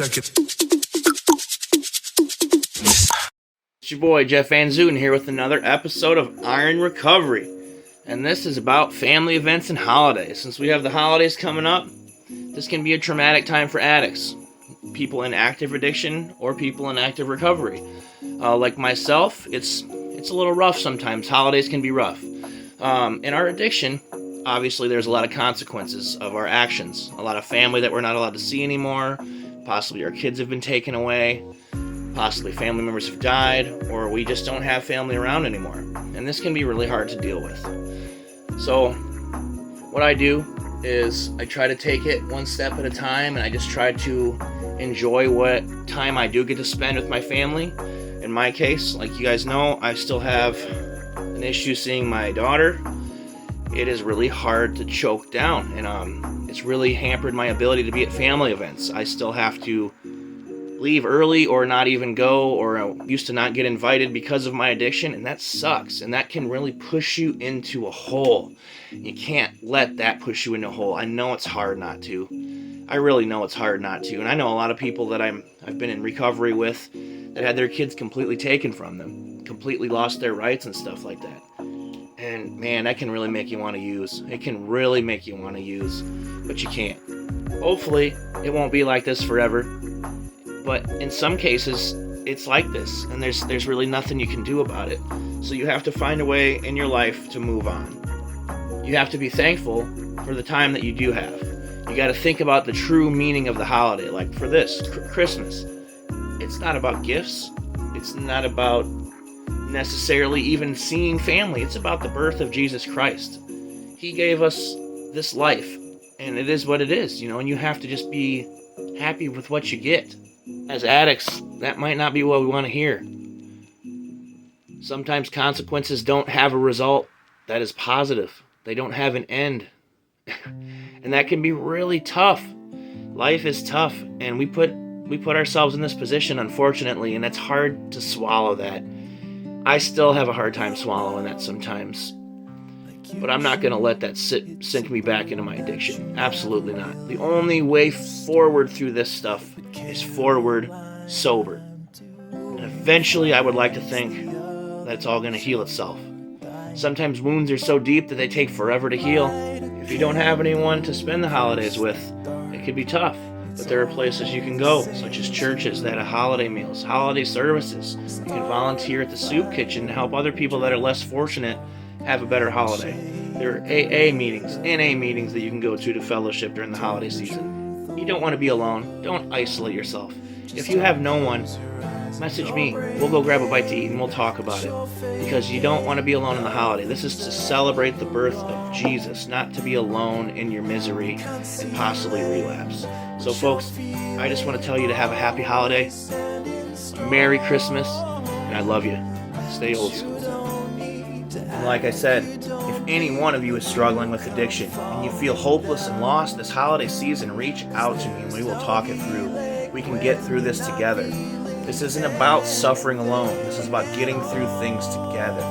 check it. It's your boy Jeff Van Zuten here with another episode of Iron Recovery, and this is about family events and holidays. Since we have the holidays coming up, this can be a traumatic time for addicts, people in active addiction or people in active recovery. Like myself, it's a little rough sometimes. Holidays can be rough. In our addiction, obviously there's a lot of consequences of our actions. A lot of family that we're not allowed to see anymore. Possibly our kids have been taken away. Possibly family members have died, or we just don't have family around anymore. And this can be really hard to deal with. So what I do is I try to take it one step at a time, and I just try to enjoy what time I do get to spend with my family. In my case, like you guys know, I still have an issue seeing my daughter. It is really hard to choke down, and it's really hampered my ability to be at family events. I still have to leave early or not even go, or I used to not get invited because of my addiction, and that sucks, and that can really push you into a hole. You can't let that push you into a hole. I know it's hard not to. I really know it's hard not to, and I know a lot of people that I've been in recovery with that had their kids completely taken from them, completely lost their rights and stuff like that. And man, that can really make you want to use. It can really make you want to use, but you can't. Hopefully, it won't be like this forever. But in some cases, it's like this, and there's really nothing you can do about it. So you have to find a way in your life to move on. You have to be thankful for the time that you do have. You got to think about the true meaning of the holiday. Like for this, Christmas. It's not about gifts. It's not about necessarily even seeing family. It's about the birth of Jesus Christ. He gave us this life, and it is what it is, and you have to just be happy with what you get. As addicts, that might not be what we want to hear. Sometimes consequences don't have a result that is positive. They don't have an end. And that can be really tough. Life is tough, and we put ourselves in this position, unfortunately, and it's hard to swallow that. I still have a hard time swallowing that sometimes. But I'm not going to let that sink me back into my addiction. Absolutely not. The only way forward through this stuff is forward sober. And eventually I would like to think that it's all going to heal itself. Sometimes wounds are so deep that they take forever to heal. If you don't have anyone to spend the holidays with, it could be tough. But there are places you can go, such as churches that have holiday meals, holiday services. You can volunteer at the soup kitchen to help other people that are less fortunate have a better holiday. There are AA meetings, NA meetings that you can go to fellowship during the holiday season. You don't want to be alone. Don't isolate yourself. If you have no one, message me. We'll go grab a bite to eat and we'll talk about it. Because you don't want to be alone in the holiday. This is to celebrate the birth of Jesus, not to be alone in your misery and possibly relapse. So folks, I just want to tell you to have a happy holiday, a Merry Christmas, and I love you. Stay old school. And like I said, if any one of you is struggling with addiction and you feel hopeless and lost this holiday season, reach out to me and we will talk it through. We can get through this together. This isn't about suffering alone. This is about getting through things together.